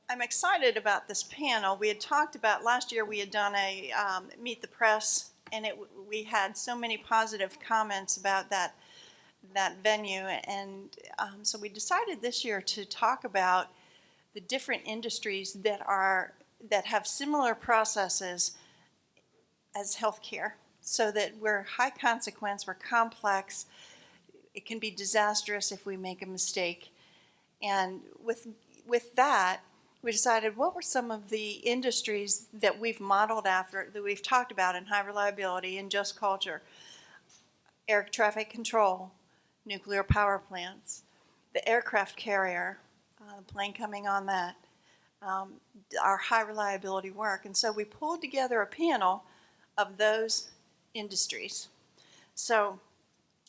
I'm excited about this panel. We had talked about, last year we had done a Meet the Press, and we had so many positive comments about that venue, and so we decided this year to talk about the different industries that have similar processes as healthcare, so that we're high consequence, we're complex, it can be disastrous if we make a mistake. And with that, we decided what were some of the industries that we've modeled after, that we've talked about in high reliability and just culture. Air traffic control, nuclear power plants, the aircraft carrier, the plane coming on that, our high reliability work. And so we pulled together a panel of those industries. So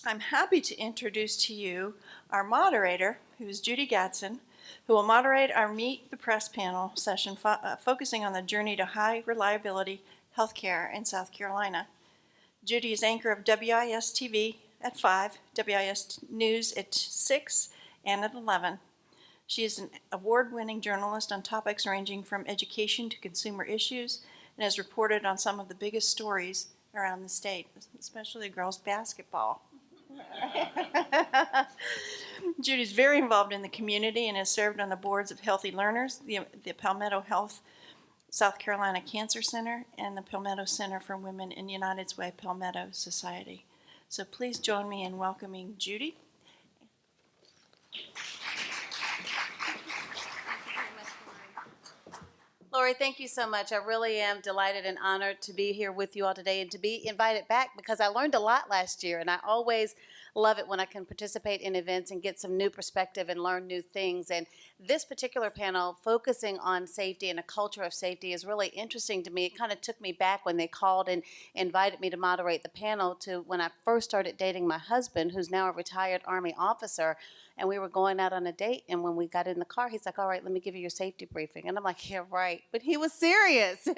I'm happy to introduce to you our moderator, who is Judy Gadsden, who will moderate our Meet the Press panel session focusing on the journey to high reliability healthcare in South Carolina. Judy is anchor of WIS TV at 5, WIS News at 6, and at 11. She is an award-winning journalist on topics ranging from education to consumer issues, and has reported on some of the biggest stories around the state, especially girls basketball. Judy's very involved in the community and has served on the boards of Healthy Learners, the Palmetto Health South Carolina Cancer Center, and the Palmetto Center for Women in United's Way Palmetto Society. So please join me in welcoming Judy. Lori, thank you so much. I really am delighted and honored to be here with you all today and to be invited back, because I learned a lot last year, and I always love it when I can participate in events and get some new perspective and learn new things. And this particular panel, focusing on safety and a culture of safety, is really interesting to me. It kind of took me back when they called and invited me to moderate the panel to when I first started dating my husband, who's now a retired Army officer. And we were going out on a date, and when we got in the car, he's like, all right, let me give you your safety briefing. And I'm like, yeah, right. But he was serious. So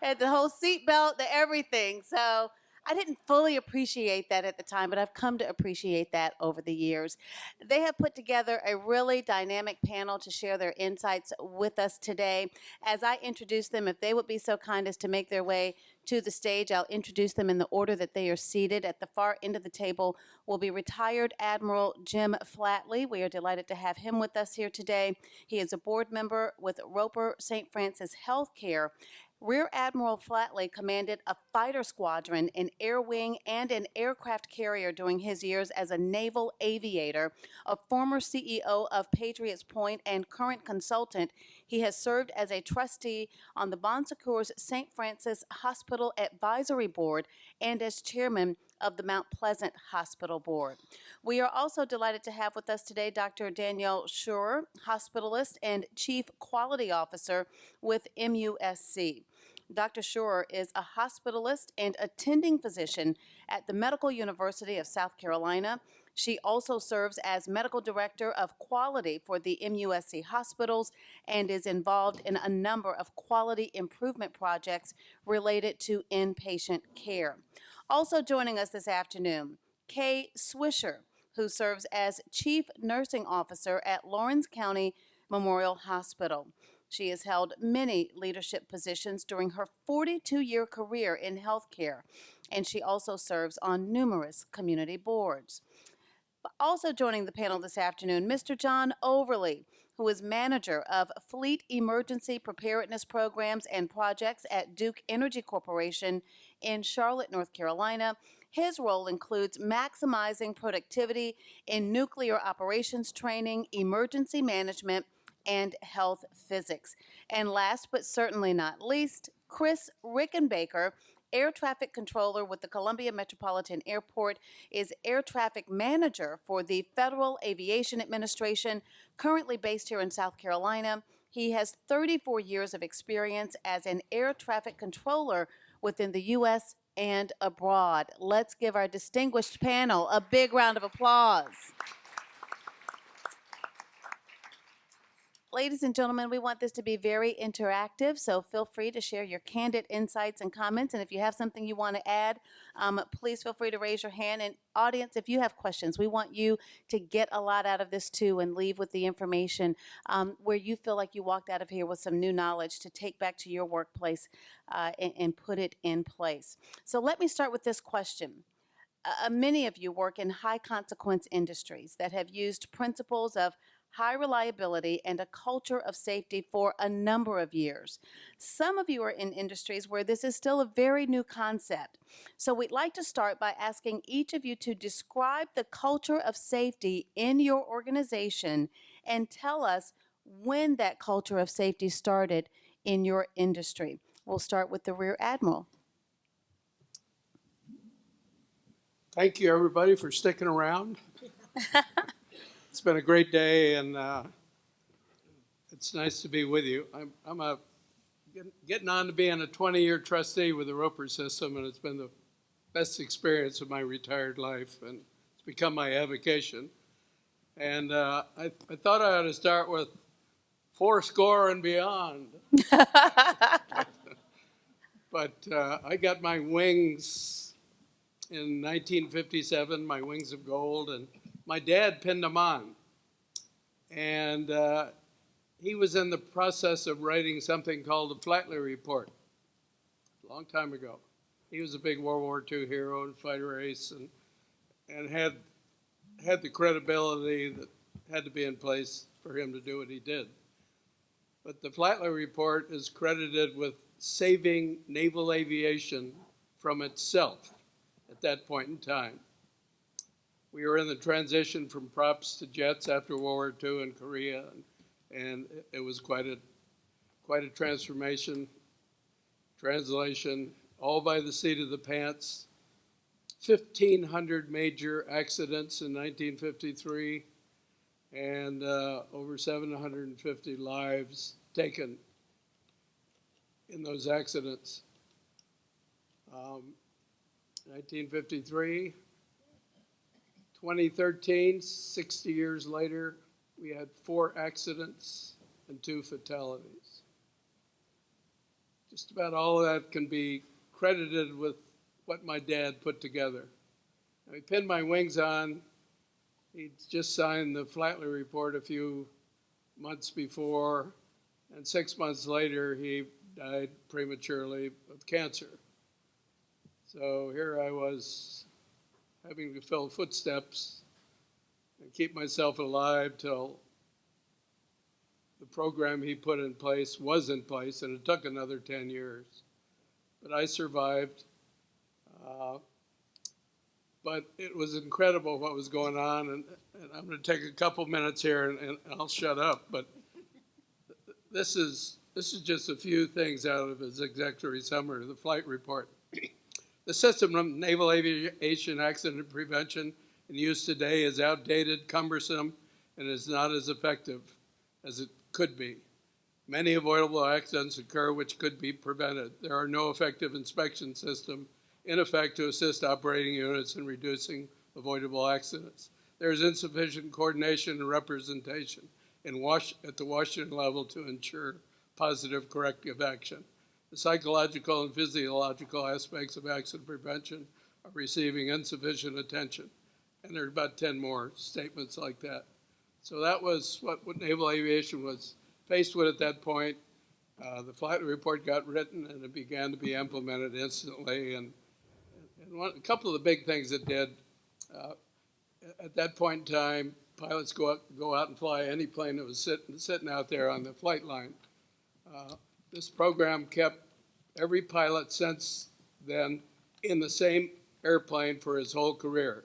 had the whole seatbelt, the everything. So I didn't fully appreciate that at the time, but I've come to appreciate that over the years. They have put together a really dynamic panel to share their insights with us today. As I introduce them, if they would be so kind as to make their way to the stage, I'll introduce them in the order that they are seated. At the far end of the table will be retired Admiral Jim Flatley. We are delighted to have him with us here today. He is a board member with Roper St. Francis Healthcare. Rear Admiral Flatley commanded a fighter squadron, an air wing, and an aircraft carrier during his years as a naval aviator. A former CEO of Patriots Point and current consultant, he has served as a trustee on the Bon Secours St. Francis Hospital Advisory Board and as chairman of the Mount Pleasant Hospital Board. We are also delighted to have with us today Dr. Danielle Scheurer, hospitalist and Chief Quality Officer with MUSC. Dr. Scheurer is a hospitalist and attending physician at the Medical University of South Carolina. She also serves as Medical Director of Quality for the MUSC hospitals and is involved in a number of quality improvement projects related to inpatient care. Also joining us this afternoon, Kay Swisher, who serves as Chief Nursing Officer at Lawrence County Memorial Hospital. She has held many leadership positions during her 42-year career in healthcare, and she also serves on numerous community boards. Also joining the panel this afternoon, Mr. John Overly, who is manager of Fleet Emergency Preparedness Programs and Projects at Duke Energy Corporation in Charlotte, North Carolina. His role includes maximizing productivity in nuclear operations training, emergency management, and health physics. And last but certainly not least, Chris Rickenbacher, air traffic controller with the Columbia Metropolitan Airport, is air traffic manager for the Federal Aviation Administration, currently based here in South Carolina. He has 34 years of experience as an air traffic controller within the U.S. and abroad. Let's give our distinguished panel a big round of applause. ladies and gentlemen, we want this to be very interactive, so feel free to share your candid insights and comments. And if you have something you want to add, please feel free to raise your hand. And audience, if you have questions, we want you to get a lot out of this too and leave with the information where you feel like you walked out of here with some new knowledge to take back to your workplace and put it in place. So let me start with this question. Many of you work in high consequence industries that have used principles of high reliability and a culture of safety for a number of years. Some of you are in industries where this is still a very new concept. So we'd like to start by asking each of you to describe the culture of safety in your organization and tell us when that culture of safety started in your industry. We'll start with the Rear Admiral. Thank you, everybody, for sticking around. It's been a great day, and it's nice to be with you. I'm getting on to being a 20-year trustee with the Roper system, and it's been the best experience of my retired life, and it's become my avocation. And I thought I ought to start with 40 and beyond. But I got my wings in 1957, my wings of gold, and my dad pinned them on. And he was in the process of writing something called the FLATLEY report a long time ago. He was a big World War II hero and fighter ace, and had the credibility that had to be in place for him to do what he did. But the FLATLEY report is credited with saving naval aviation from itself at that point in time. We were in the transition from props to jets after World War II in Korea, and it was quite a transformation, translation, all by the seat of the pants. 1,500 major accidents in 1953, and over 750 lives taken in those accidents. 1953, 2013, 60 years later, we had 4 accidents and 2 fatalities. Just about all of that can be credited with what my dad put together. He pinned my wings on. He'd just signed the FLATLEY report a few months before, and 6 months later, he died prematurely of cancer. So here I was having to fill footsteps and keep myself alive till the program he put in place was in place, and it took another 10 years. But I survived. But it was incredible what was going on, and I'm going to take a couple minutes here and I'll shut up. But this is just a few things out of his executive summary, the flight report. The system of naval aviation accident prevention in use today is outdated, cumbersome, and is not as effective as it could be. Many avoidable accidents occur which could be prevented. There are no effective inspection systems in effect to assist operating units in reducing avoidable accidents. There is insufficient coordination and representation at the Washington level to ensure positive corrective action. The psychological and physiological aspects of accident prevention are receiving insufficient attention. And there are about 10 more statements like that. So that was what naval aviation was faced with at that point. The FLATLEY report got written and it began to be implemented instantly. And a couple of the big things it did, at that point in time, pilots go out and fly any plane that was sitting out there on the flight line. This program kept every pilot since then in the same airplane for his whole career.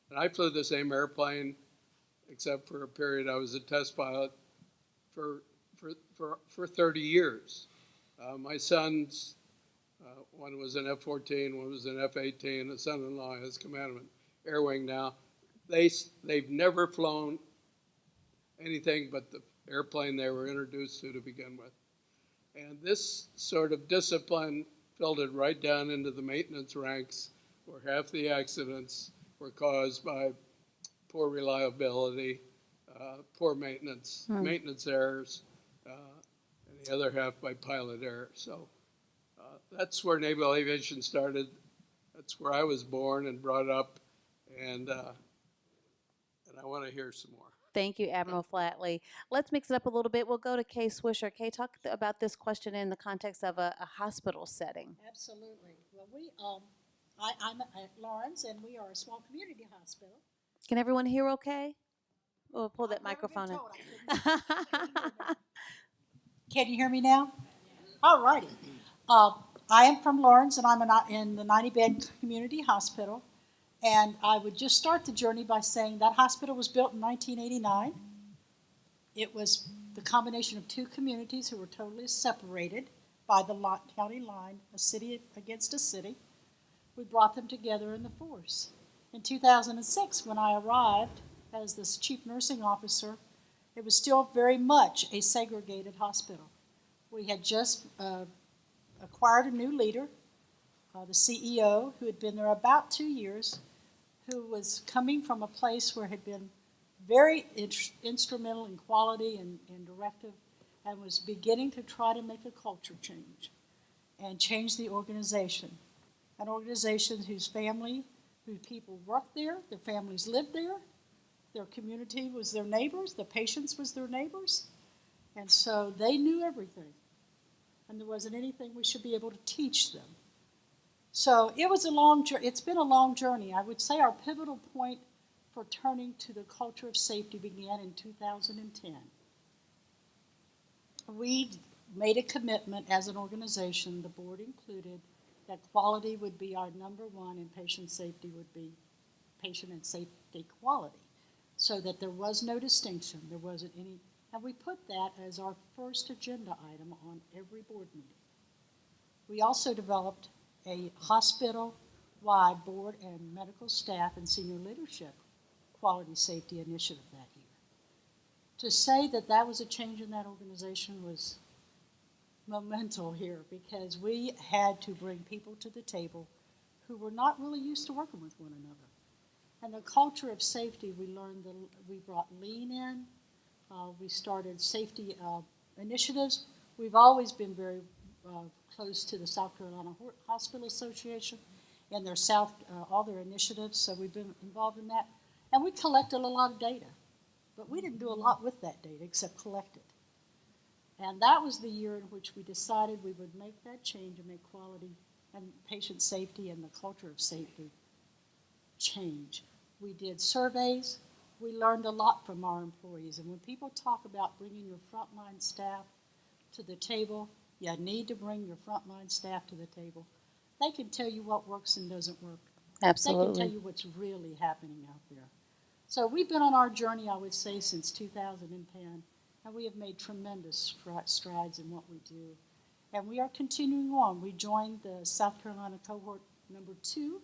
And I flew the same airplane, except for a period I was a test pilot for 30 years. My sons, one was an F-14, one was an F-18, a son-in-law has command of an air wing now. They've never flown anything but the airplane they were introduced to begin with. And this sort of discipline filtered right down into the maintenance ranks, where half the accidents were caused by poor reliability, poor maintenance errors, and the other half by pilot error. So that's where naval aviation started. That's where I was born and brought up, and I want to hear some more. Thank you, Admiral Flatley. Let's mix it up a little bit. We'll go to Kay Swisher. Kay, talk about this question in the context of a hospital setting. Absolutely. Well, I'm at Lawrence, and we are a small community hospital. Can everyone hear okay? We'll pull that I've never been microphone in. told I couldn't hear now. Can you hear me now? All righty. I am from Lawrence, and I'm in the 90-bed community hospital. And I would just start the journey by saying that hospital was built in 1989. It was the combination of two communities who were totally separated by the county line, a city against a city. We brought them together in the force. In 2006, when I arrived as this chief nursing officer, it was still very much a segregated hospital. We had just acquired a new leader, the CEO, who had been there about 2 years, who was coming from a place where had been very instrumental in quality and directive, and was beginning to try to make a culture change and change the organization. An organization whose people worked there, their families lived there, their community was their neighbors, the patients was their neighbors, and so they knew everything. And there wasn't anything we should be able to teach them. So it's been a long journey. I would say our pivotal point for turning to the culture of safety began in 2010. We made a commitment as an organization, the board included, that quality would be our number one and patient safety would be patient and safety quality, so that there was no distinction, there wasn't any, and we put that as our first agenda item on every board meeting. We also developed a hospital-wide board and medical staff and senior leadership quality safety initiative that year. To say that that was a change in that organization was monumental here, because we had to bring people to the table who were not really used to working with one another. And the culture of safety, we learned that we brought lean in, we started safety initiatives. We've always been very close to the South Carolina Hospital Association and their all their initiatives, so we've been involved in that. And we collected a lot of data, but we didn't do a lot with that data except collect it. And that was the year in which we decided we would make that change and make quality and patient safety and the culture of safety change. We did surveys. We learned a lot from our employees. And when people talk about bringing your frontline staff to the table, you need to bring your frontline staff to the table. They can tell you what works and doesn't work. Absolutely. They can tell you what's really happening out there. So we've been on our journey, I would say, since 2010, and we have made tremendous strides in what we do. And we are continuing on. We joined the South Carolina cohort number 2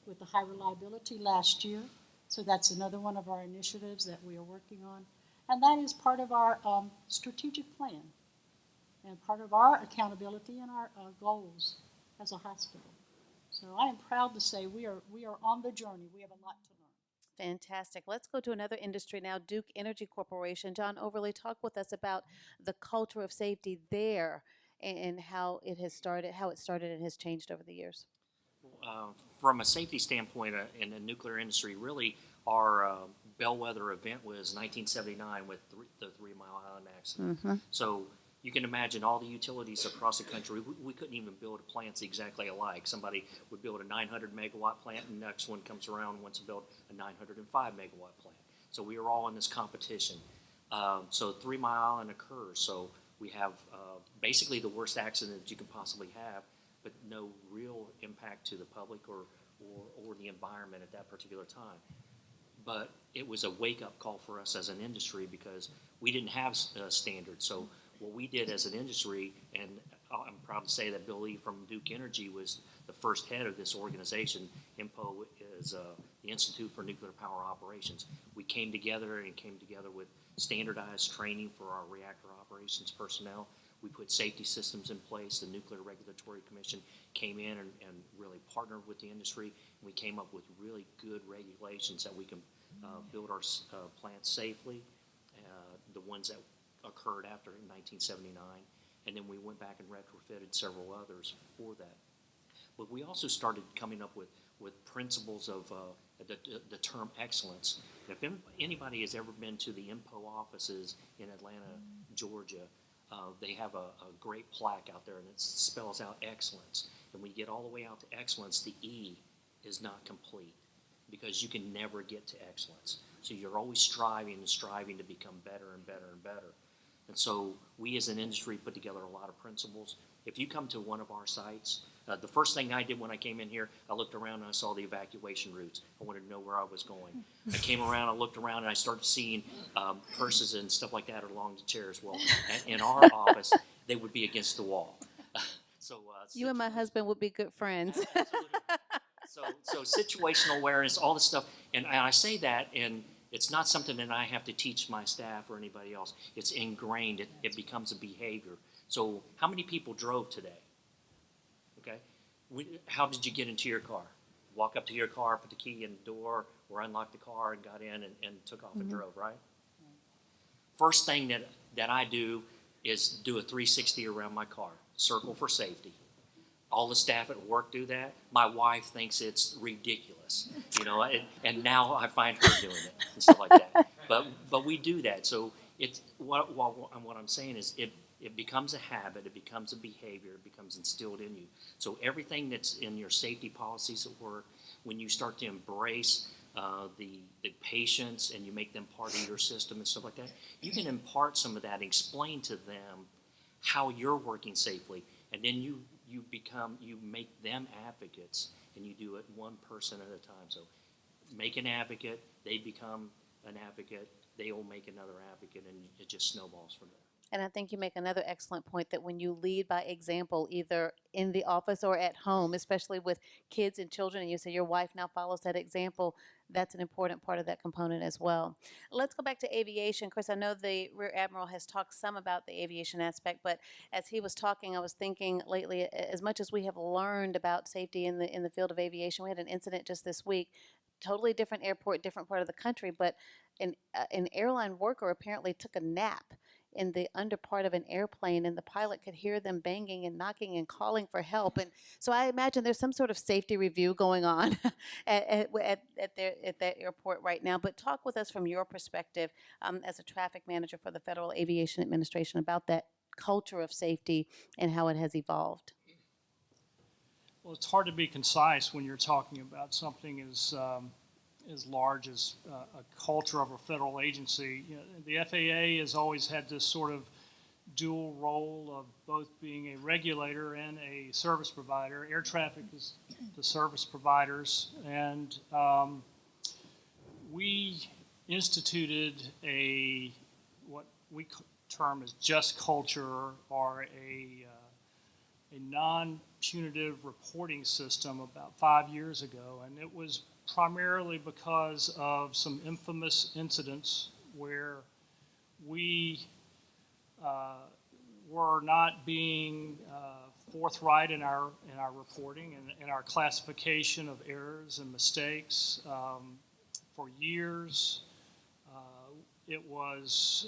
with the high reliability last year. So that's another one of our initiatives that we are working on. And that is part of our strategic plan and part of our accountability and our goals as a hospital. So I am proud to say we are on the journey. We have a lot to learn. Fantastic. Let's go to another industry now, Duke Energy Corporation. John Overley, talk with us about the culture of safety there and how it started and has changed over the years. From a safety standpoint in the nuclear industry, really our bellwether event was 1979 with the 3 Mile Island accident. Mm-hmm. So you can imagine all the utilities across the country, we couldn't even build plants exactly alike. Somebody would build a 900 megawatt plant, and the next one comes around and wants to build a 905 megawatt plant. So we were all in this competition. So 3 Mile Island occurs. So we have basically the worst accident that you can possibly have, but no real impact to the public or the environment at that particular time. But it was a wake-up call for us as an industry because we didn't have standards. So what we did as an industry, and I'm proud to say that Bill Lee from Duke Energy was the first head of this organization. INPO is the Institute for Nuclear Power Operations. We came together with standardized training for our reactor operations personnel. We put safety systems in place. The Nuclear Regulatory Commission came in and really partnered with the industry. We came up with really good regulations that we can build our plants safely. The ones that occurred after 1979, and then we went back and retrofitted several others for that. But we also started coming up with principles of the term excellence. If anybody has ever been to the IMPO offices in Atlanta, Georgia, they have a great plaque out there, and it spells out excellence. And when you get all the way out to excellence, the E is not complete, because you can never get to excellence. So you're always striving and striving to become better and better and better. And so we as an industry put together a lot of principles. If you come to one of our sites, the first thing I did when I came in here, I looked around and I saw the evacuation routes. I wanted to know where I was going. I came around, I looked around, and I started seeing purses and stuff like that along the chairs. Well, in our office, they would be against the wall. You and my husband would be good friends. Absolutely. So situational awareness, all this stuff, and I say that, and it's not something that I have to teach my staff or anybody else. It's ingrained. It becomes a behavior. So how many people drove today? Okay. How did you get into your car? Walk up to your car, put the key in the door, or unlock the car and got in and took off and drove, right? First thing that I do is do a 360 around my car. Circle for safety. All the staff at work do that. My wife thinks it's ridiculous, and now I find her doing it and stuff like that. But we do that. So it's what I'm saying is it becomes a habit, it becomes a behavior, it becomes instilled in you. So everything that's in your safety policies at work, when you start to embrace the patients and you make them part of your system and stuff like that, you can impart some of that and explain to them how you're working safely, and then you make them advocates, and you do it one person at a time. So make an advocate, they become an advocate, they will make another advocate, and it just snowballs from there. And I think you make another excellent point that when you lead by example, either in the office or at home, especially with kids and children, and you say your wife now follows that example, that's an important part of that component as well. Let's go back to aviation. Chris, I know the Rear Admiral has talked some about the aviation aspect, but as he was talking, I was thinking lately, as much as we have learned about safety in the field of aviation, we had an incident just this week, totally different airport, different part of the country, but an airline worker apparently took a nap in the under part of an airplane, and the pilot could hear them banging and knocking and calling for help. And so I imagine there's some sort of safety review going on at that airport right now. But talk with us from your perspective as a traffic manager for the Federal Aviation Administration about that culture of safety and how it has evolved. Well, it's hard to be concise when you're talking about something as large as a culture of a federal agency. The FAA has always had this sort of dual role of both being a regulator and a service provider. Air traffic is the service providers, and we instituted what we term as just culture, or a non-punitive reporting system about 5 years ago, and it was primarily because of some infamous incidents where we were not being forthright in our reporting and in our classification of errors and mistakes. For years, it was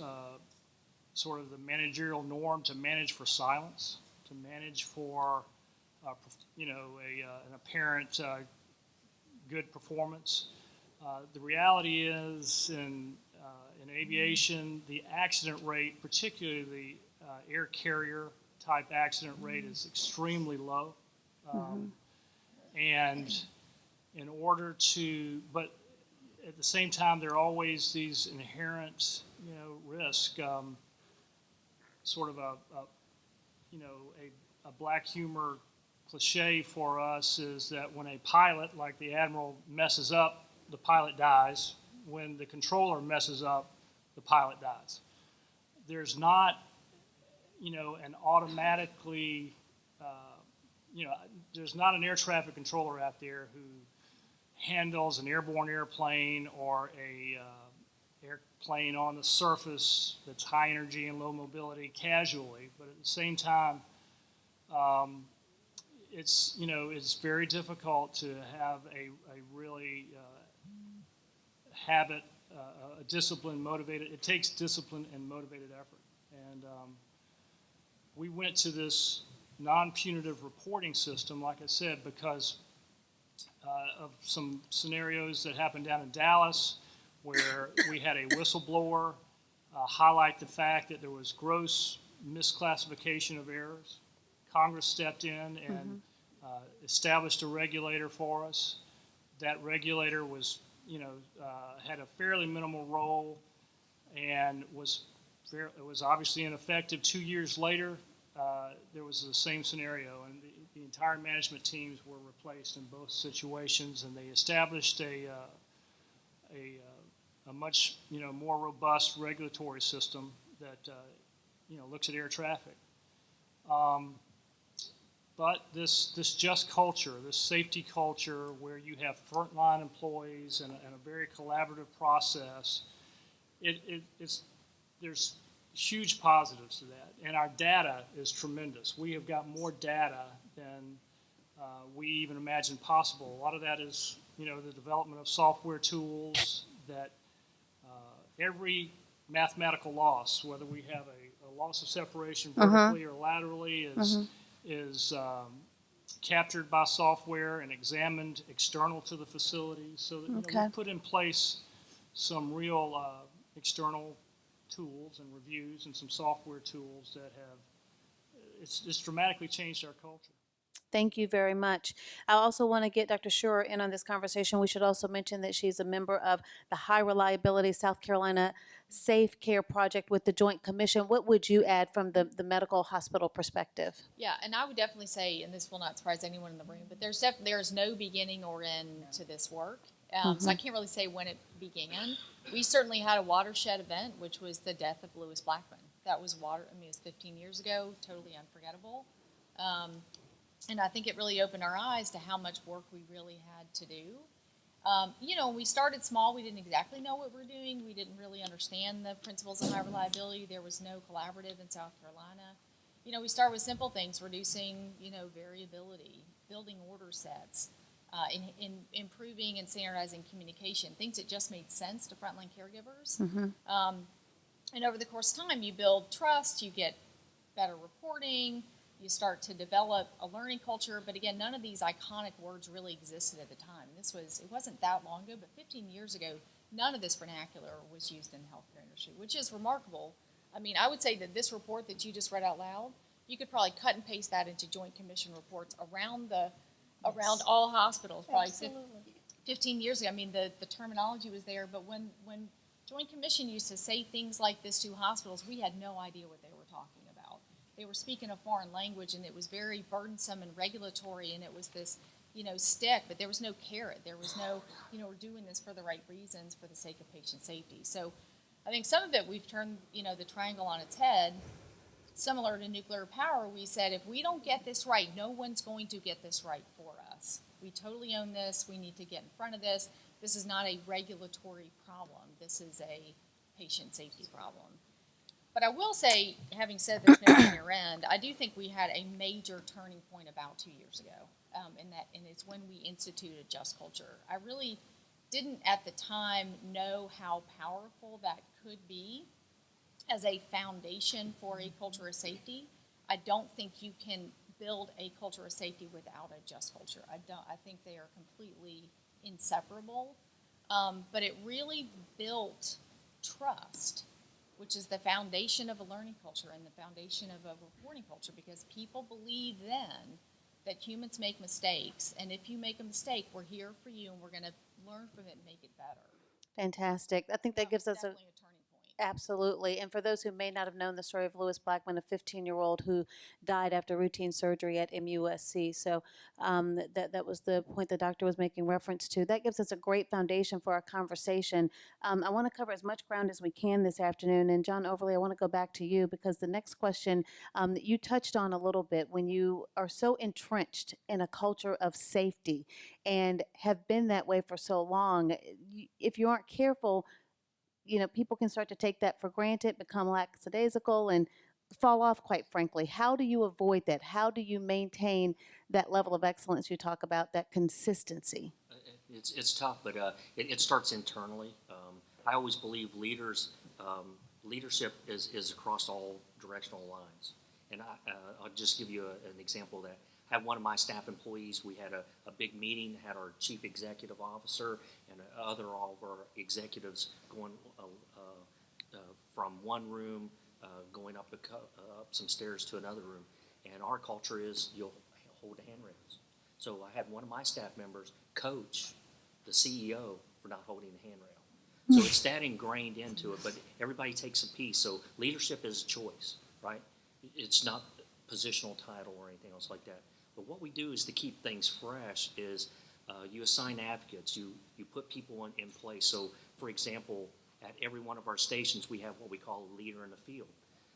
sort of the managerial norm to manage for silence, to manage for an apparent good performance. The reality is in aviation, the accident rate, particularly the air carrier type accident rate, is extremely low. And in order to, but at the same time, there are always these inherent, risk. Sort of a black humor cliche for us is that when a pilot like the Admiral messes up, the pilot dies. When the controller messes up, the pilot dies. There's not, an automatically, there's not an air traffic controller out there who handles an airborne airplane or a airplane on the surface that's high energy and low mobility casually, but at the same time, it's very difficult to have a really habit, a discipline motivated. It takes discipline and motivated effort, And we went to this non-punitive reporting system, like I said, because of some scenarios that happened down in Dallas where we had a whistleblower highlight the fact that there was gross misclassification of errors. Congress stepped in and established a regulator for us. That regulator was, had a fairly minimal role and was obviously ineffective. 2 years later, there was the same scenario, and the entire management teams were replaced in both situations, and they established a much more robust regulatory system that looks at air traffic. But this just culture, this safety culture, where you have frontline employees and a very collaborative process, there's huge positives to that, and our data is tremendous. We have got more data than we even imagined possible. A lot of that is, the development of software tools that every mathematical loss, whether we have a loss of separation vertically or laterally, is captured by software and examined external to the facility. So that, we put in place some real external tools and reviews and some software tools that have it's dramatically changed our culture. Thank you very much. I also want to get Dr. Schur in on this conversation. We should also mention that she's a member of the High Reliability South Carolina Safe Care Project with the Joint Commission. What would you add from the medical hospital perspective? Yeah, and I would definitely say, and this will not surprise anyone in the room, but there's no beginning or end to this work. So I can't really say when it began. We certainly had a watershed event, which was the death of Lewis Blackman. That was it was 15 years ago, totally unforgettable. And I think it really opened our eyes to how much work we really had to do. We started small. We didn't exactly know what we're doing. We didn't really understand the principles of high reliability. There was no collaborative in South Carolina. We started with simple things, reducing, variability, building order sets, in improving and standardizing communication, things that just made sense to frontline caregivers. And over the course of time, you build trust, you get better reporting, you start to develop a learning culture. But again, none of these iconic words really existed at the time. It wasn't that long ago, but 15 years ago, none of this vernacular was used in the healthcare industry, which is remarkable. I mean, I would say that this report that you just read out loud, you could probably cut and paste that into Joint Commission reports around all hospitals, probably 15 years ago. I mean, the terminology was there, but when Joint Commission used to say things like this to hospitals, we had no idea what they were talking about. They were speaking a foreign language, and it was very burdensome and regulatory, and it was this, stick, but there was no carrot. There was no, we're doing this for the right reasons, for the sake of patient safety. So I think some of it, we've turned, the triangle on its head. Similar to nuclear power, we said, if we don't get this right, no one's going to get this right for us. We totally own this. We need to get in front of this. This is not a regulatory problem. This is a patient safety problem. But I will say, having said there's no linear end, I do think we had a major turning point about 2 years ago, and it's when we instituted Just Culture. I really didn't at the time know how powerful that could be as a foundation for a culture of safety. I don't think you can build a culture of safety without a Just Culture. I think they are completely inseparable. But it really built trust, which is the foundation of a learning culture and the foundation of a reporting culture, because people believe then that humans make mistakes, and if you make a mistake, we're here for you, and we're going to learn from it and make it better. Fantastic. I think that gives us definitely a turning point. Absolutely. And for those who may not have known the story of Lewis Blackman, a 15-year-old who died after routine surgery at MUSC. So that was the point the doctor was making reference to. That gives us a great foundation for our conversation. I want to cover as much ground as we can this afternoon. And John Overley, I want to go back to you, because the next question that you touched on a little bit, when you are so entrenched in a culture of safety and have been that way for so long, if you aren't careful, people can start to take that for granted, become lackadaisical, and fall off, quite frankly. How do you avoid that? How do you maintain that level of excellence you talk about, that consistency? It's tough, but it starts internally. I always believe leaders leadership is across all directional lines. And I'll just give you an example of that. I had one of my staff employees, we had a big meeting, had our chief executive officer and all of our executives going from one room, going up some stairs to another room. And our culture is you'll hold handrails. So I had one of my staff members coach the CEO for not holding the handrail. So it's that ingrained into it, but everybody takes a piece. So leadership is a choice, right? It's not positional title or anything else like that. But what we do is to keep things fresh is you assign advocates, you put people in place. So for example, at every one of our stations, we have what we call a leader in the field.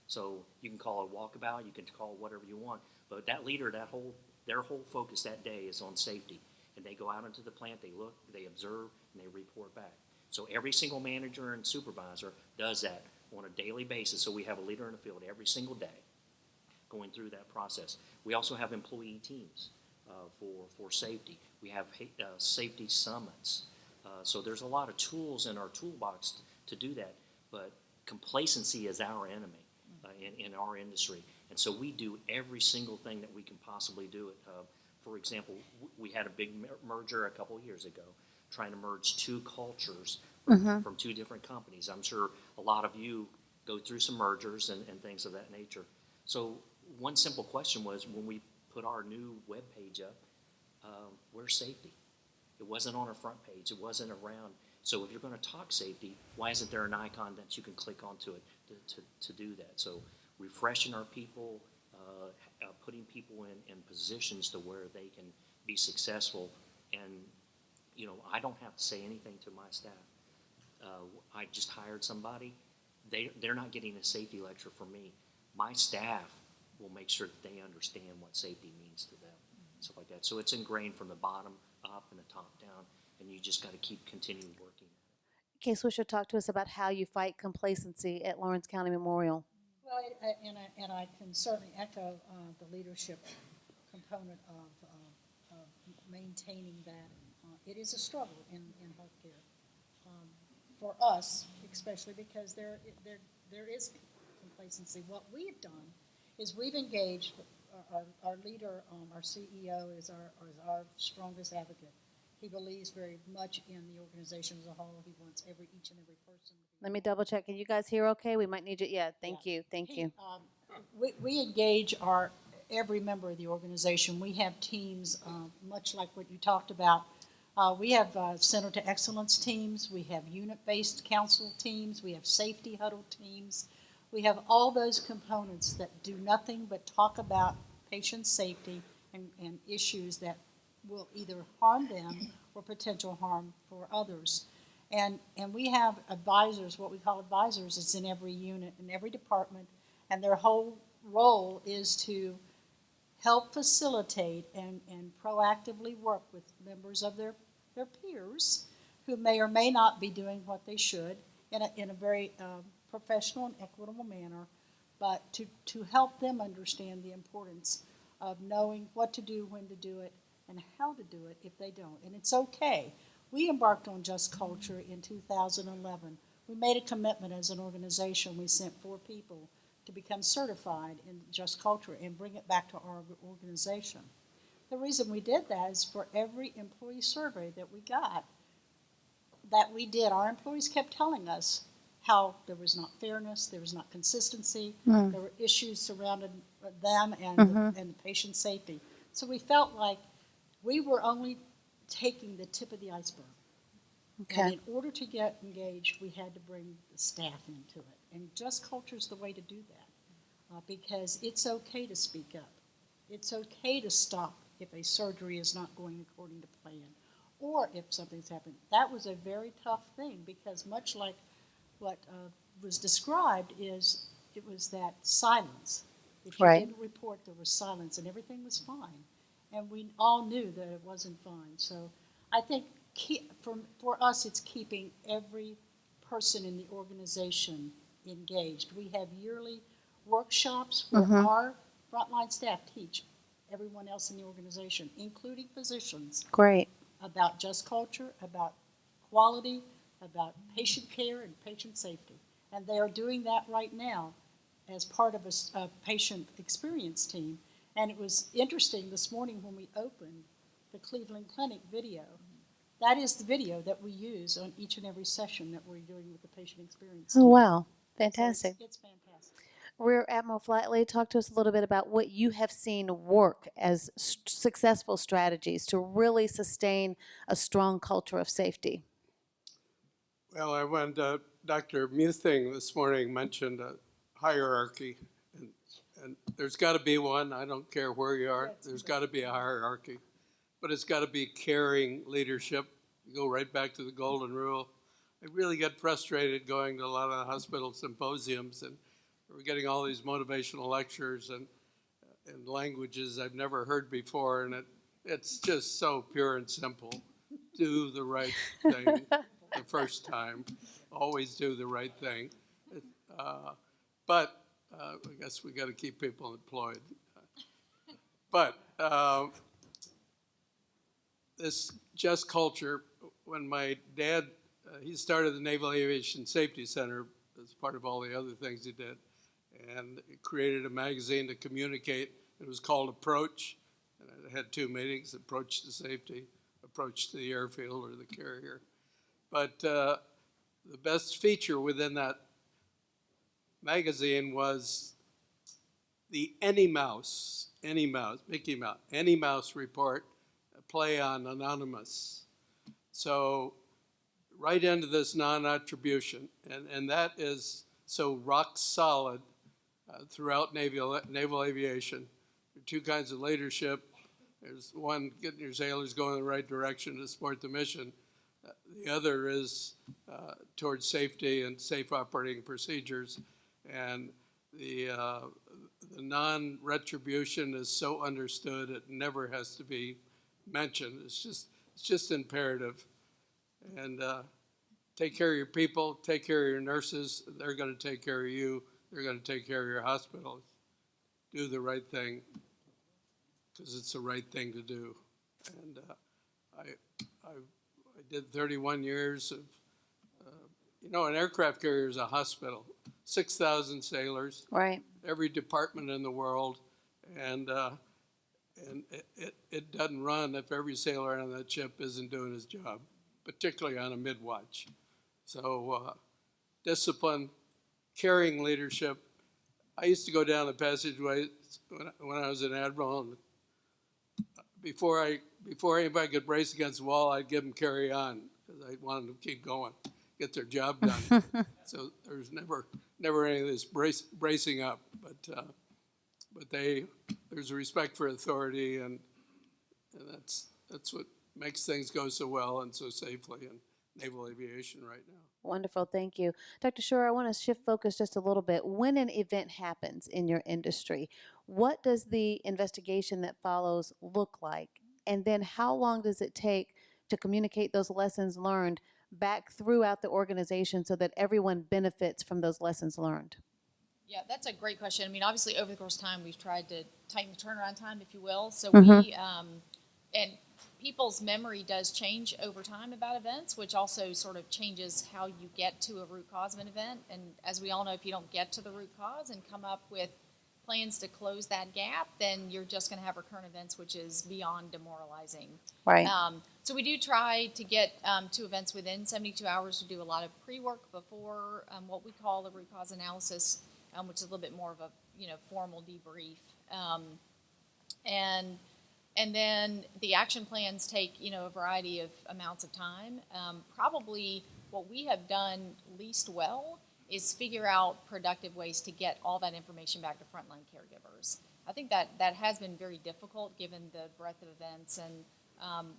So you can call it a walkabout, you can call it whatever you want, but that leader, their whole focus that day is on safety. And they go out into the plant, they look, they observe, and they report back. So every single manager and supervisor does that on a daily basis. So we have a leader in the field every single day going through that process. We also have employee teams for safety. We have safety summits. So there's a lot of tools in our toolbox to do that, but complacency is our enemy in our industry. And so we do every single thing that we can possibly do it. For example, we had a big merger a couple of years ago, trying to merge two cultures from two different companies. I'm sure a lot of you go through some mergers and things of that nature. So one simple question was, when we put our new web page up, where's safety? It wasn't on our front page. It wasn't around. So if you're going to talk safety, why isn't there an icon that you can click onto it to do that? So refreshing our people, putting people in positions to where they can be successful. And, you know, I don't have to say anything to my staff. I just hired somebody. They're not getting a safety lecture from me. My staff will make sure that they understand what safety means to them, stuff like that. So it's ingrained from the bottom up and the top down, and you just got to keep continuing working. Okay, Swisher, talk to us about how you fight complacency at Lawrence County Memorial. Well, and I can certainly echo the leadership component of maintaining that. It is a struggle in healthcare for us, especially because there is complacency. What we have done is we've engaged our leader, our CEO, is our strongest advocate. He believes very much in the organization as a whole. He wants each and every person. Let me double check. Can you guys hear okay? We might need you. Yeah, thank you. We engage every member of the organization. We have teams, much like what you talked about. We have Center to Excellence teams. We have unit-based council teams. We have safety huddle teams. We have all those components that do nothing but talk about patient safety and issues that will either harm them or potential harm for others. And we have advisors, what we call advisors. It's in every unit, in every department, and their whole role is to help facilitate and proactively work with members of their peers who may or may not be doing what they should in a very professional and equitable manner, but to help them understand the importance of knowing what to do, when to do it, and how to do it if they don't. And it's okay. We embarked on Just Culture in 2011. We made a commitment as an organization. We sent 4 people to become certified in Just Culture and bring it back to our organization. The reason we did that is for every employee survey that we got, that we did, our employees kept telling us how there was not fairness, there was not consistency, there were issues surrounding them and the patient safety. So we felt like we were only taking the tip of the iceberg. Okay. And in order to get engaged, we had to bring the staff into it. And Just Culture is the way to do that, because it's okay to speak up. It's okay to stop if a surgery is not going according to plan, or if something's happened. That was a very tough thing, because much like what was described, is it was that silence. If you didn't report, there was silence, and everything was fine. And we all knew that it wasn't fine. So I think for us, it's keeping every person in the organization engaged. We have yearly workshops where our frontline staff teach everyone else in the organization, including physicians, about Just Culture, about quality, about patient care and patient safety. And they are doing that right now as part of a patient experience team. And it was interesting this morning when we opened the Cleveland Clinic video. That is the video that we use on each and every session that we're doing with the patient experience team. Oh, wow. So Fantastic. it's fantastic. Rear Admiral Flatley, talk to us a little bit about what you have seen work as successful strategies to really sustain a strong culture of safety. Well, when Dr. Muthing this morning mentioned a hierarchy, and there's got to be one. I don't care where you are. There's got to be a hierarchy, but it's got to be caring leadership. You go right back to the golden rule. I really get frustrated going to a lot of the hospital symposiums, and we're getting all these motivational lectures and languages I've never heard before, and it's just so pure and simple. Do the right thing the first time. Always do the right thing. But I guess we got to keep people employed. But this just culture, when my dad, he started the Naval Aviation Safety Center as part of all the other things he did, and it created a magazine to communicate. It was called Approach, and it had two meanings: approach to safety, approach to the airfield or the carrier. But the best feature within that magazine was the Any Mouse, Mickey Mouse, Any Mouse report, a play on anonymous. So right into this non-attribution, and that is so rock solid throughout naval aviation. There are two kinds of leadership. There's one, getting your sailors going in the right direction to support the mission. The other is towards safety and safe operating procedures. And the non-retribution is so understood, it never has to be mentioned. It's just imperative. And take care of your people, take care of your nurses. They're going to take care of you. They're going to take care of your hospitals. Do the right thing, because it's the right thing to do. And I did 31 years of, an aircraft carrier is a hospital, 6,000 sailors, Right. every department in the world, and it doesn't run if every sailor on that ship isn't doing his job, particularly on a mid-watch. So discipline, caring leadership. I used to go down the passageway when I was an admiral, and before anybody could brace against the wall, I'd give them carry on, because I wanted them to keep going, get their job done. So there's never any of this bracing up, but there's a respect for authority, and that's what makes things go so well and so safely in naval aviation right now. Wonderful, thank you. Dr. Shore, I want to shift focus just a little bit. When an event happens in your industry, what does the investigation that follows look like? And then how long does it take to communicate those lessons learned back throughout the organization so that everyone benefits from those lessons learned? Yeah, that's a great question. I mean, obviously, over the course of time, we've tried to tighten the turnaround time, if you will. So and people's memory does change over time about events, which also sort of changes how you get to a root cause of an event. And as we all know, if you don't get to the root cause and come up with plans to close that gap, then you're just going to have recurrent events, which is beyond demoralizing. Right. So we do try to get to events within 72 hours. We do a lot of pre-work before what we call the root cause analysis, which is a little bit more of a formal debrief. And then the action plans take a variety of amounts of time. Probably what we have done least well is figure out productive ways to get all that information back to frontline caregivers. I think that has been very difficult given the breadth of events, and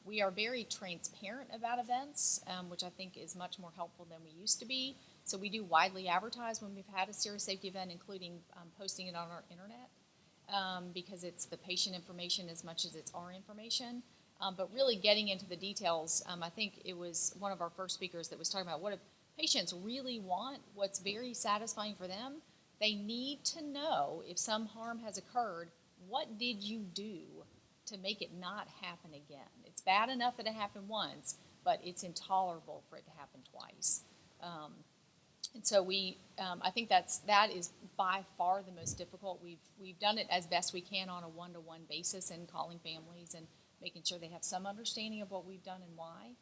we are very transparent about events, which I think is much more helpful than we used to be. So we do widely advertise when we've had a serious safety event, including posting it on our internet, because it's the patient information as much as it's our information. But really getting into the details, I think it was one of our first speakers that was talking about what if patients really want, what's very satisfying for them. They need to know if some harm has occurred, what did you do to make it not happen again? It's bad enough that it happened once, but it's intolerable for it to happen twice. And so I think that is by far the most difficult. We've done it as best we can on a one-to-one basis and calling families and making sure they have some understanding of what we've done and why.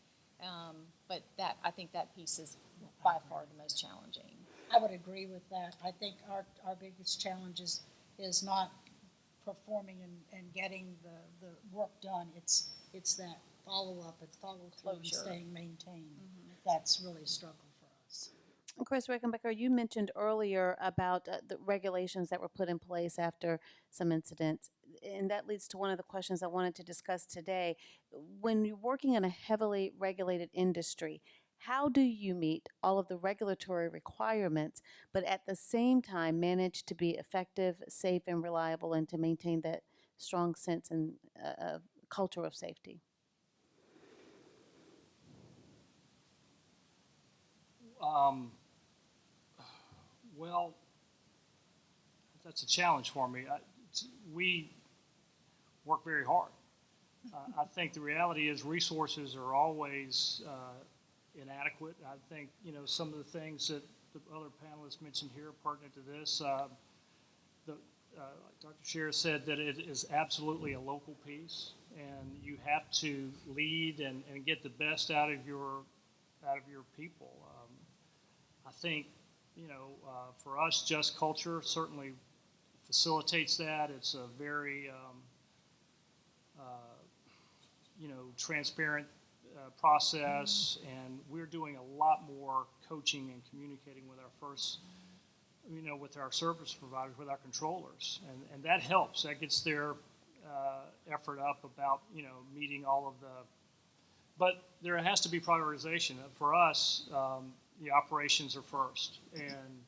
But I think that piece is by far the most challenging. I would agree with that. I think our biggest challenge is not performing and getting the work done. It's that follow-up and follow-through and Closure. staying maintained. That's really a struggle for us. Chris Rickenbacher, you mentioned earlier about the regulations that were put in place after some incidents, and that leads to one of the questions I wanted to discuss today. When you're working in a heavily regulated industry, how do you meet all of the regulatory requirements, but at the same time manage to be effective, safe, and reliable, and to maintain that strong sense and culture of safety? Well, that's a challenge for me. We work very hard. I think the reality is resources are always inadequate. I think, some of the things that the other panelists mentioned here are pertinent to this. Like Dr. Scheer said, that it is absolutely a local piece, and you have to lead and get the best out of your people. I think, for us, Just Culture certainly facilitates that. It's a very, transparent process, and we're doing a lot more coaching and communicating with with our service providers, with our controllers, and that helps. That gets their effort up about, meeting all of the, but there has to be prioritization. For us, the operations are first, and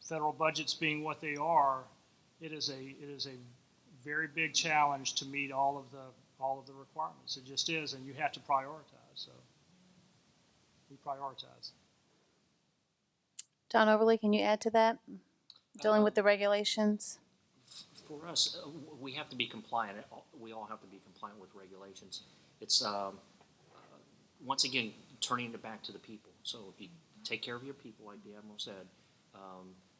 federal budgets being what they are, it is a very big challenge to meet all of the requirements. It just is, and you have to prioritize. So we prioritize. John Overly, can you add to that? Dealing with the regulations? For us, we have to be compliant. We all have to be compliant with regulations. It's, once again, turning it back to the people. So if you take care of your people, like the Admiral said,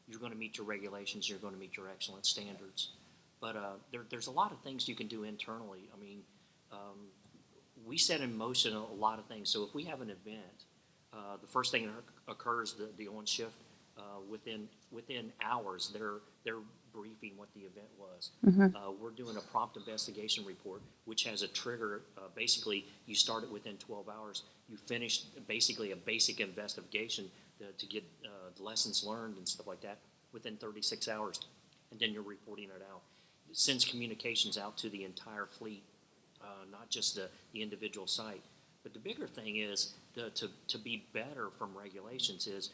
you're going to meet your regulations, you're going to meet your excellent standards. But there's a lot of things you can do internally. I mean, we set in motion a lot of things. So if we have an event, the first thing that occurs, the on shift, within hours, they're briefing what the event was. We're doing a prompt investigation report, which has a trigger. Basically, you start it within 12 hours. You finish basically a basic investigation to get the lessons learned and stuff like that within 36 hours, and then you're reporting it out. It sends communications out to the entire fleet, not just the individual site. But the bigger thing is to be better from regulations is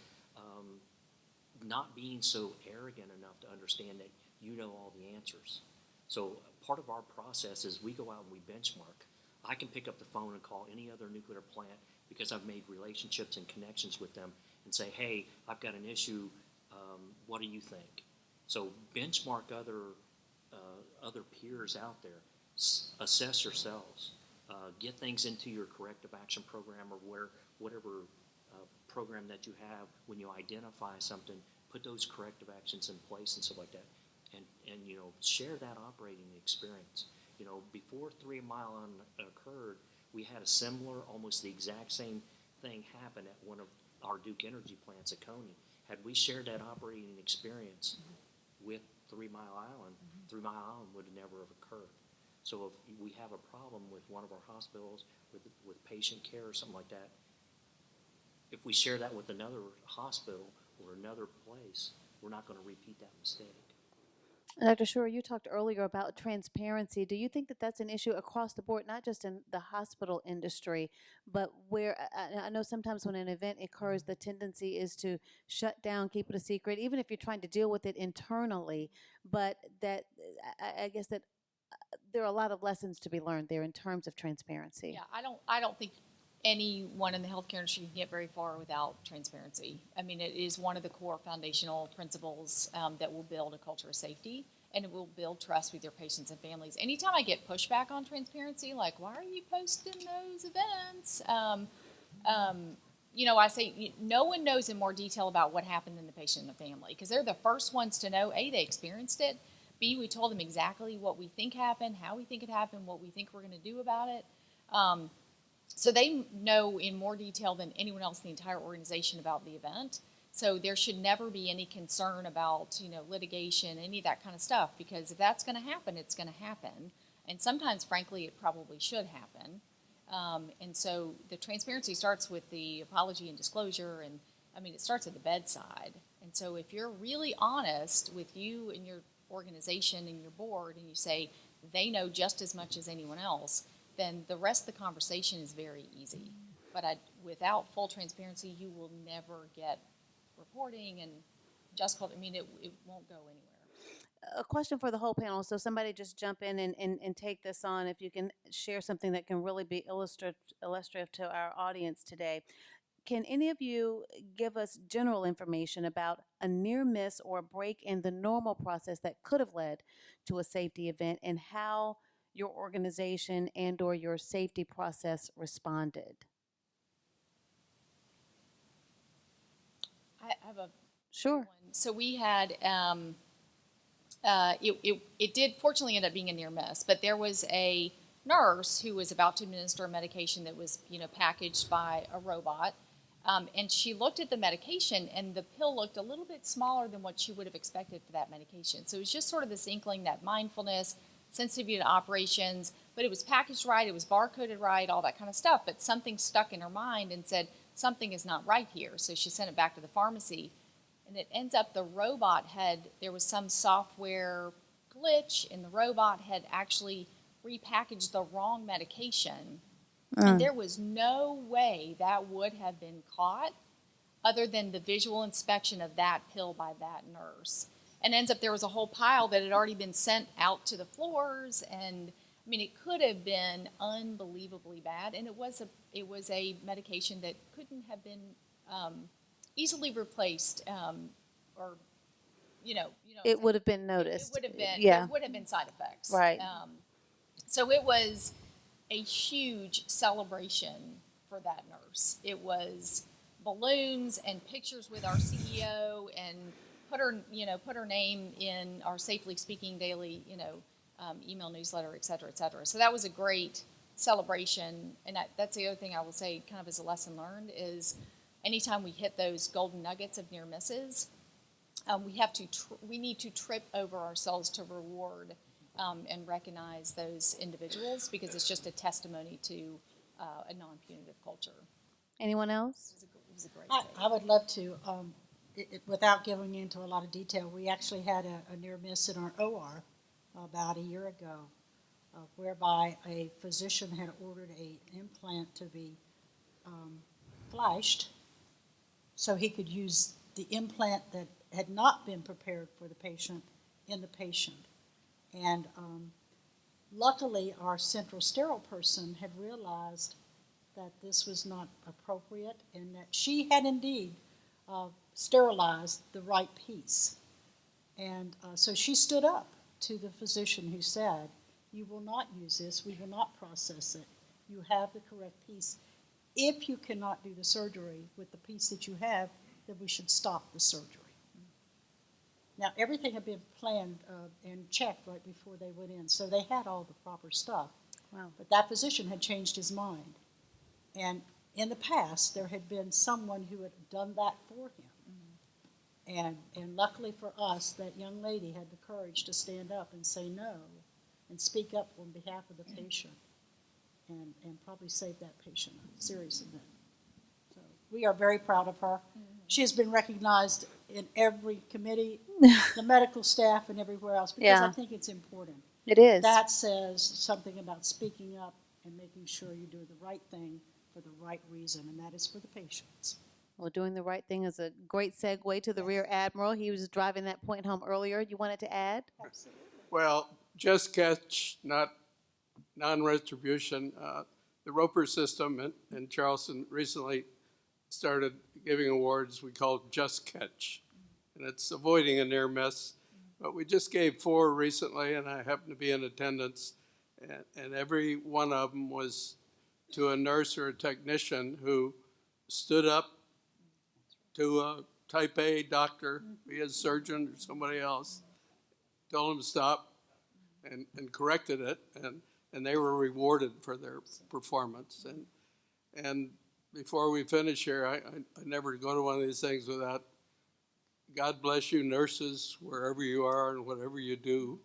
not being so arrogant enough to understand that you know all the answers. So part of our process is we go out and we benchmark. I can pick up the phone and call any other nuclear plant because I've made relationships and connections with them and say, hey, I've got an issue. What do you think? So benchmark other peers out there. Assess yourselves. Get things into your corrective action program or whatever program that you have. When you identify something, put those corrective actions in place and stuff like that, and share that operating experience. Before 3 Mile Island occurred, we had a similar, almost the exact same thing happen at one of our Duke Energy plants at Coney. Had we shared that operating experience with 3 Mile Island, 3 Mile Island would have never have occurred. So if we have a problem with one of our hospitals, with patient care or something like that, if we share that with another hospital or another place, we're not going to repeat that mistake. Dr. Schur, you talked earlier about transparency. Do you think that that's an issue across the board, not just in the hospital industry, but where I know sometimes when an event occurs, the tendency is to shut down, keep it a secret, even if you're trying to deal with it internally, but that I guess that there are a lot of lessons to be learned there in terms of transparency. Yeah, I don't think anyone in the healthcare industry can get very far without transparency. I mean, it is one of the core foundational principles that will build a culture of safety, and it will build trust with your patients and families. Anytime I get pushback on transparency, like, why are you posting those events? I say no one knows in more detail about what happened than the patient and the family, because they're the first ones to know. A, they experienced it. B, we told them exactly what we think happened, how we think it happened, what we think we're going to do about it. So they know in more detail than anyone else in the entire organization about the event. So there should never be any concern about, litigation, any of that kind of stuff, because if that's going to happen, it's going to happen. And sometimes, frankly, it probably should happen. And so the transparency starts with the apology and disclosure, and it starts at the bedside. And so if you're really honest with you and your organization and your board, and you say they know just as much as anyone else, then the rest of the conversation is very easy. But without full transparency, you will never get reporting and just called. It won't go anywhere. A question for the whole panel. So somebody just jump in and take this on. If you can share something that can really be illustrative to our audience today. Can any of you give us general information about a near miss or a break in the normal process that could have led to a safety event, and how your organization and or your safety process responded? I have a Sure. one. So we had it did fortunately end up being a near miss, but there was a nurse who was about to administer a medication that was packaged by a robot. And she looked at the medication, and the pill looked a little bit smaller than what she would have expected for that medication. So it was just sort of this inkling, that mindfulness, sensitivity to operations, but it was packaged right, it was barcoded right, all that kind of stuff. But something stuck in her mind and said, something is not right here. So she sent it back to the pharmacy. And it ends up there was some software glitch, and the robot had actually repackaged the wrong medication. And there was no way that would have been caught other than the visual inspection of that pill by that nurse. And ends up there was a whole pile that had already been sent out to the floors. And it could have been unbelievably bad. And it was a medication that couldn't have been easily replaced, or It would have been noticed. It would have been. Yeah. There would have been side effects. Right. So it was a huge celebration for that nurse. It was balloons and pictures with our CEO, and put her name in our Safely Speaking Daily, email newsletter, et cetera, et cetera. So that was a great celebration. And that's the other thing I will say, kind of as a lesson learned, is anytime we hit those golden nuggets of near misses, we need to trip over ourselves to reward and recognize those individuals, because it's just a testimony to a non-punitive culture. Anyone else? It was a great day. I would love to, without going into a lot of detail, we actually had a near miss in our OR about a year ago, whereby a physician had ordered an implant to be flashed so he could use the implant that had not been prepared for the patient in the patient. And luckily, our central sterile person had realized that this was not appropriate, and that she had indeed sterilized the right piece. And so she stood up to the physician, who said, "You will not use this, we will not process it. You have the correct piece. If you cannot do the surgery with the piece that you have, then we should stop the surgery." Now, everything had been planned and checked right before they went in, so they had all the proper stuff. Wow. But that physician had changed his mind. And in the past, there had been someone who had done that for him. And luckily for us, that young lady had the courage to stand up and say no and speak up on behalf of the patient, and probably save that patient a serious event. So we are very proud of her. She has been recognized in every committee, the medical staff, and everywhere else, because Yeah. I think it's important. It is. That says something about speaking up and making sure you do the right thing for the right reason, and that is for the patients. Well, doing the right thing is a great segue to the Rear Admiral. He was driving that point home earlier. You wanted to add? Absolutely. Well, just catch, not non-retribution. The Roper system in Charleston recently started giving awards we call Just Catch. And it's avoiding a near miss. But we just gave 4 recently, and I happened to be in attendance. And every one of them was to a nurse or a technician who stood up to a type A doctor, be a surgeon or somebody else, told him to stop, and corrected it, and they were rewarded for their performance. And before we finish here, I never go to one of these things without God bless you, nurses, wherever you are and whatever you do.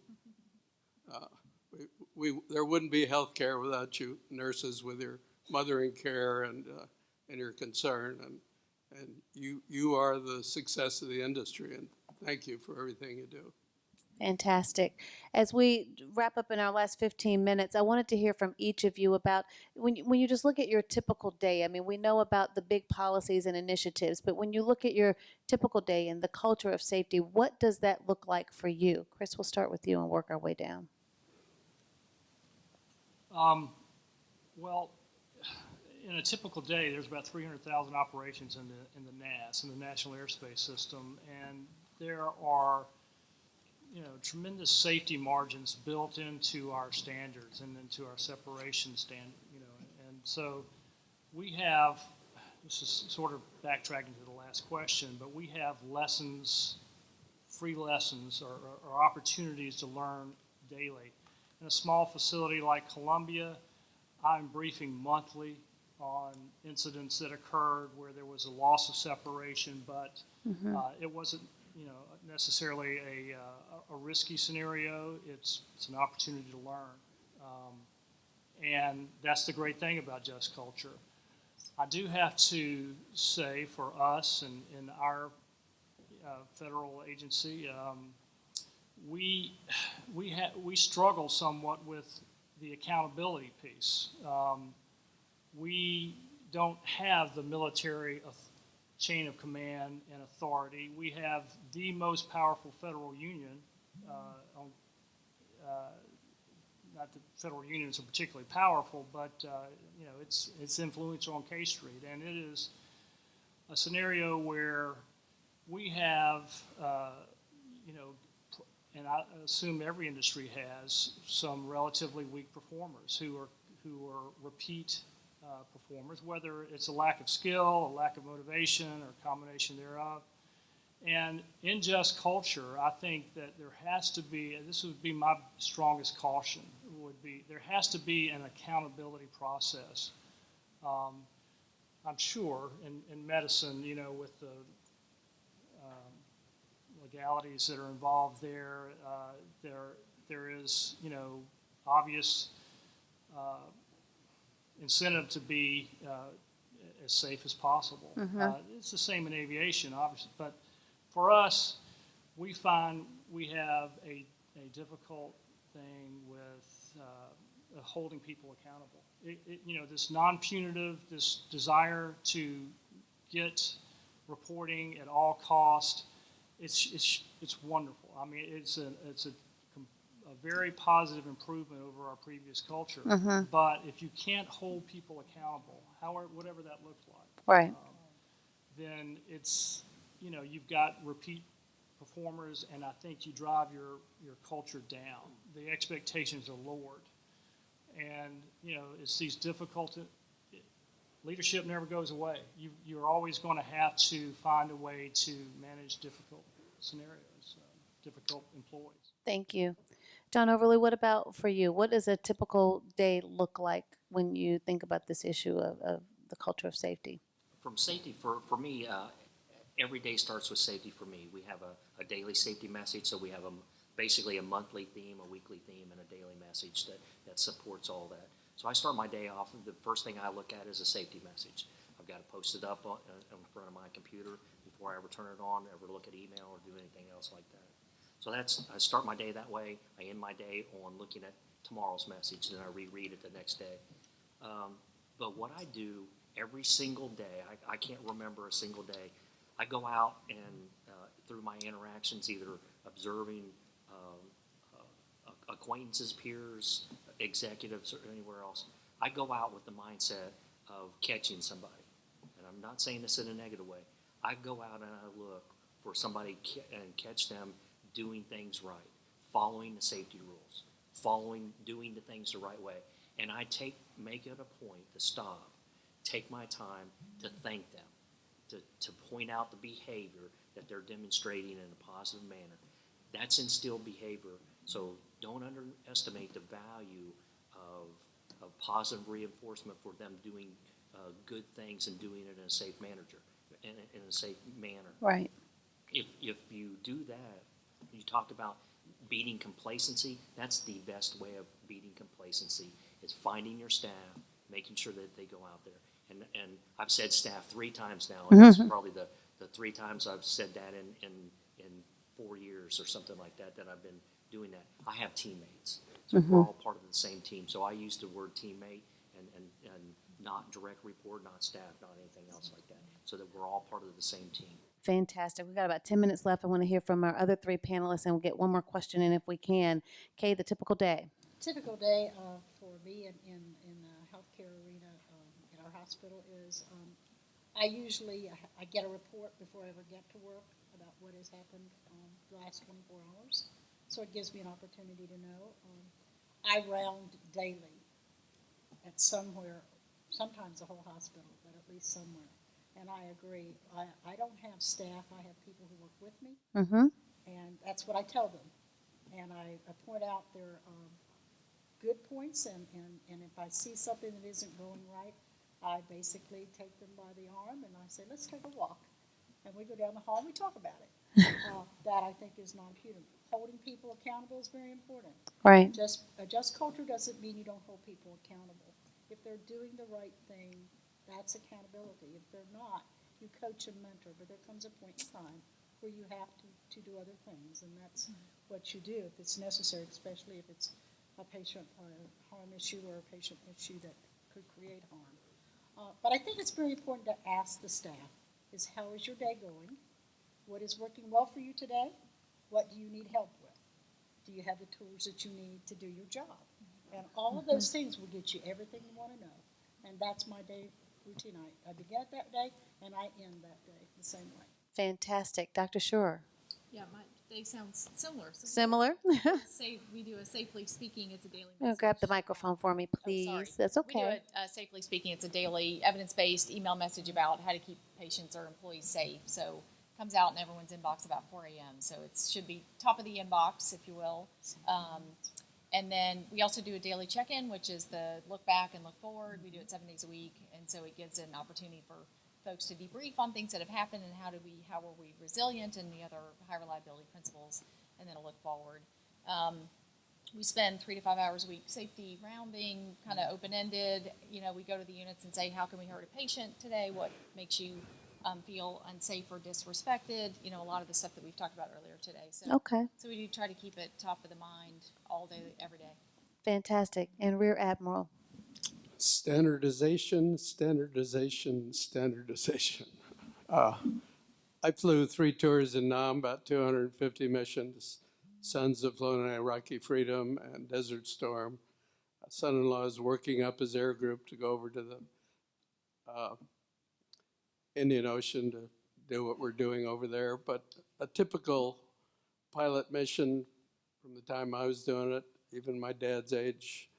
There wouldn't be healthcare without you nurses with your mothering care and your concern. And you are the success of the industry. And thank you for everything you do. Fantastic. As we wrap up in our last 15 minutes, I wanted to hear from each of you about when you just look at your typical day. I mean, we know about the big policies and initiatives, but when you look at your typical day and the culture of safety, what does that look like for you? Chris, we'll start with you and work our way down. Well, in a typical day, there's about 300,000 operations in the NAS, in the National Airspace System, and there are tremendous safety margins built into our standards and into our separation standard, and so we have, this is sort of backtracking to the last question, but we have lessons, free lessons or opportunities to learn daily. In a small facility like Columbia, I'm briefing monthly on incidents that occurred where there was a loss of separation, but it wasn't necessarily a risky scenario. It's an opportunity to learn. And that's the great thing about Just Culture. I do have to say for us and in our federal agency, we struggle somewhat with the accountability piece. We don't have the military chain of command and authority. We have the most powerful federal union. Not that federal unions are particularly powerful, but it's influential on K Street, and it is a scenario where we have, and I assume every industry has some relatively weak performers who are repeat performers, whether it's a lack of skill, a lack of motivation, or a combination thereof. And in Just Culture, I think that there has to be, and this would be my strongest caution, would be there has to be an accountability process. I'm sure in medicine, with the legalities that are involved there, there is, obvious incentive to be as safe as possible. It's the same in aviation, obviously, but for us, we find we have a difficult thing with holding people accountable. This non-punitive, this desire to get reporting at all cost, it's wonderful. I mean, it's a very positive improvement over our previous culture. But if you can't hold people accountable, whatever that looks like, Right. Then it's, you've got repeat performers, and I think you drive your culture down. The expectations are lowered. And, it's these difficult, leadership never goes away. You're always going to have to find a way to manage difficult scenarios, difficult employees. Thank you. John Overly, what about for you? What does a typical day look like when you think about this issue of the culture of safety? From safety, for me, every day starts with safety for me. We have a daily safety message, so we have basically a monthly theme, a weekly theme, and a daily message that supports all that. So I start my day off, and the first thing I look at is a safety message. I've got to post it up in front of my computer before I ever turn it on, ever look at email or do anything else like that. So I start my day that way. I end my day on looking at tomorrow's message, and I reread it the next day. But what I do every single day, I can't remember a single day, I go out and through my interactions, either observing acquaintances, peers, executives, or anywhere else, I go out with the mindset of catching somebody. And I'm not saying this in a negative way. I go out and I look for somebody and catch them doing things right, following the safety rules, doing the things the right way. And I make it a point to stop, take my time to thank them, to point out the behavior that they're demonstrating in a positive manner. That's instilled behavior, so don't underestimate the value of positive reinforcement for them doing good things and doing it in a safe manner. In a safe manner. Right. If you do that, you talked about beating complacency. That's the best way of beating complacency is finding your staff, making sure that they go out there. And I've said staff 3 times now, and that's probably the 3 times I've said that in 4 years or something like that I've been doing that. I have teammates, so we're all part of the same team. So I use the word teammate and not direct report, not staff, not anything else like that, so that we're all part of the same team. Fantastic. We've got about 10 minutes left. I want to hear from our other 3 panelists, and we'll get one more question in if we can. Kay, the typical day. Typical day for me in the healthcare arena in our hospital is I get a report before I ever get to work about what has happened the last 24 hours. So it gives me an opportunity to know. I round daily at somewhere, sometimes the whole hospital, but at least somewhere. And I agree. I don't have staff. I have people who work with me. And that's what I tell them. And I point out their good points. And if I see something that isn't going right, I basically take them by the arm and I say, let's take a walk. And we go down the hall and we talk about it. That I think is non-punitive. Holding people accountable is very important. Right. A just culture doesn't mean you don't hold people accountable. If they're doing the right thing, that's accountability. If they're not, you coach and mentor, but there comes a point in time where you have to do other things, and that's what you do if it's necessary, especially if it's a patient harm issue or a patient issue that could create harm. But I think it's very important to ask the staff is how is your day going? What is working well for you today? What do you need help with? Do you have the tools that you need to do your job? And all of those things will get you everything you want to know. And that's my day routine. I begin it that day, and I end that day the same way. Fantastic. Dr. Schur. Yeah, my day sounds similar. Similar? Say we do a Safely Speaking, it's a daily Oh, message. grab the microphone for me, please. Sorry. That's We okay. do it, Safely Speaking, it's a daily evidence-based email message about how to keep patients or employees safe. So it comes out in everyone's inbox about 4 a.m. So it should be top of the inbox, if you will. And then we also do a daily check-in, which is the look back and look forward. We do it 7 days a week, and so it gives an opportunity for folks to debrief on things that have happened and how were we resilient and the other high reliability principles, and then a look forward. We spend 3 to 5 hours a week safety rounding, kind of open-ended. You know, we go to the units and say, how can we hurt a patient today? What makes you feel unsafe or disrespected? You know, a lot of the stuff that we've talked about earlier today. So, Okay. So we do try to keep it top of the mind all day, every day. Fantastic. And Rear Admiral. Standardization, standardization, standardization. I flew 3 tours in Nam, about 250 missions. Sons have flown in Iraqi Freedom and Desert Storm. Son-in-law is working up his air group to go over to the Indian Ocean to do what we're doing over there. But a typical pilot mission from the time I was doing it, even my dad's age,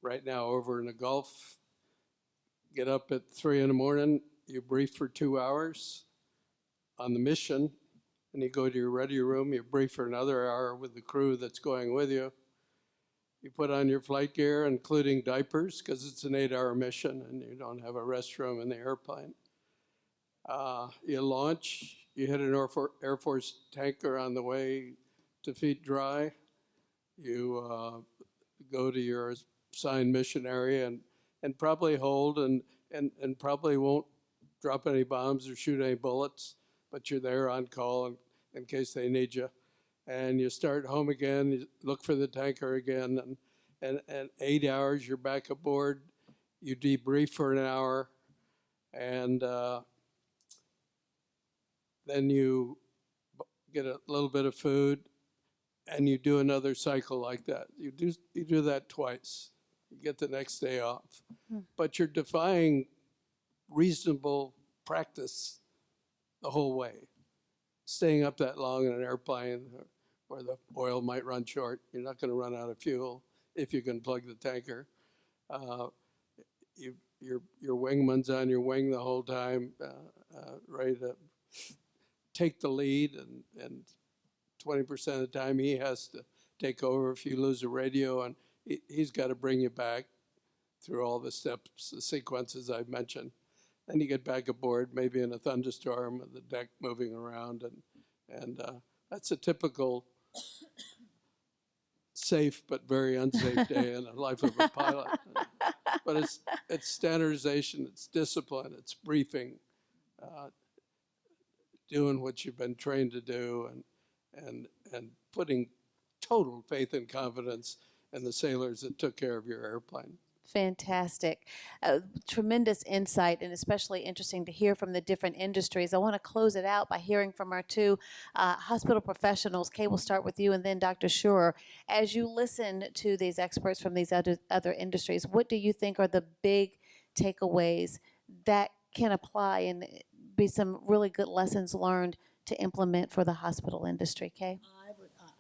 right now over in the Gulf, get up at 3 in the morning, you brief for 2 hours on the mission, and you go to your ready room, you brief for another hour with the crew that's going with you. You put on your flight gear, including diapers, because it's an 8-hour mission and you don't have a restroom in the airplane. You launch, you hit an Air Force tanker on the way to feet dry. You go to your assigned mission area and probably hold and probably won't drop any bombs or shoot any bullets, but you're there on call in case they need you. And you start home again, you look for the tanker again, and 8 hours, you're back aboard, you debrief for an hour, and then you get a little bit of food, and you do another cycle like that. You do that twice. You get the next day off. But you're defying reasonable practice the whole way. Staying up that long in an airplane where the oil might run short, you're not going to run out of fuel if you can plug the tanker. your wingman's on your wing the whole time, ready to take the lead, and 20% of the time he has to take over if you lose a radio, and he's got to bring you back through all the steps, the sequences I've mentioned. Then you get back aboard, maybe in a thunderstorm, the deck moving around, and that's a typical safe but very unsafe day in the life of a pilot. But it's standardization, it's discipline, it's briefing, doing what you've been trained to do, and putting total faith and confidence in the sailors that took care of your airplane. Fantastic. Tremendous insight, and especially interesting to hear from the different industries. I want to close it out by hearing from our two hospital professionals. Kay, we'll start with you, and then Dr. Schurer. As you listen to these experts from these other industries, what do you think are the big takeaways that can apply and be some really good lessons learned to implement for the hospital industry? Kay?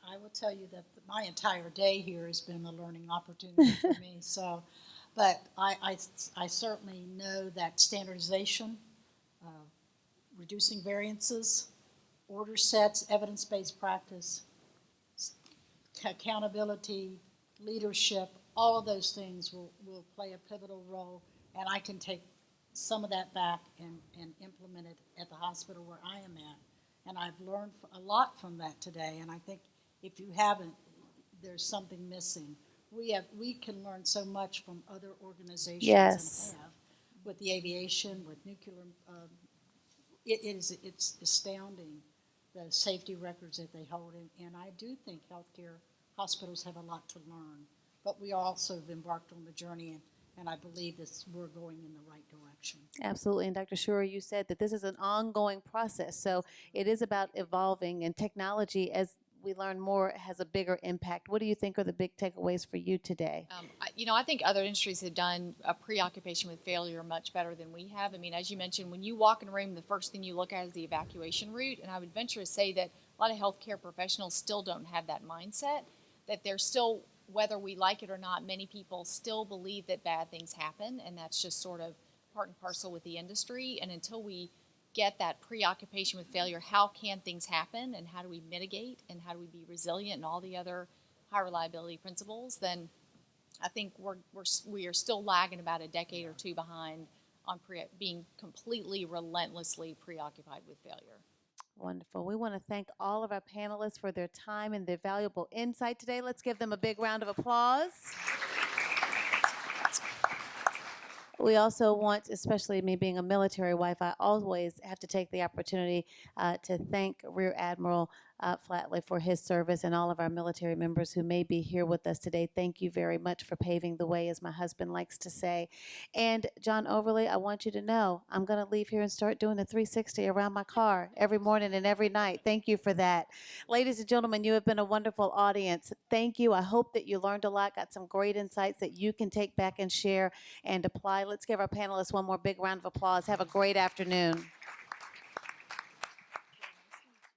I will tell you that my entire day here has been a learning opportunity for me. So, but I certainly know that standardization, reducing variances, order sets, evidence-based practice, accountability, leadership, all of those things will play a pivotal role, and I can take some of that back and implement it at the hospital where I am at. And I've learned a lot from that today, and I think if you haven't, there's something missing. We can learn so much from other organizations. Yes. And have with the aviation, with nuclear. It's astounding the safety records that they hold, and I do think healthcare hospitals have a lot to learn. But we also have embarked on the journey, and I believe that we're going in the right direction. Absolutely. And Dr. Schurer, you said that this is an ongoing process. So it is about evolving, and technology, as we learn more, has a bigger impact. What do you think are the big takeaways for you today? I think other industries have done a preoccupation with failure much better than we have. I mean, as you mentioned, when you walk in a room, the first thing you look at is the evacuation route. And I would venture to say that a lot of healthcare professionals still don't have that mindset, that they're still, whether we like it or not, many people still believe that bad things happen. And that's just sort of part and parcel with the industry. And until we get that preoccupation with failure, how can things happen, and how do we mitigate, and how do we be resilient, and all the other high reliability principles, then I think we are still lagging about a decade or two behind on being completely relentlessly preoccupied with failure. Wonderful. We want to thank all of our panelists for their time and their valuable insight today. Let's give them a big round of applause. We also want, especially me being a military wife, I always have to take the opportunity to thank Rear Admiral Flatley for his service, and all of our military members who may be here with us today. Thank you very much for paving the way, as my husband likes to say. And John Overley, I want you to know I'm going to leave here and start doing a 360 around my car every morning and every night. Thank you for that. Ladies and gentlemen, you have been a wonderful audience. Thank you. I hope that you learned a lot, got some great insights that you can take back and share and apply. Let's give our panelists one more big round of applause. Have a great afternoon.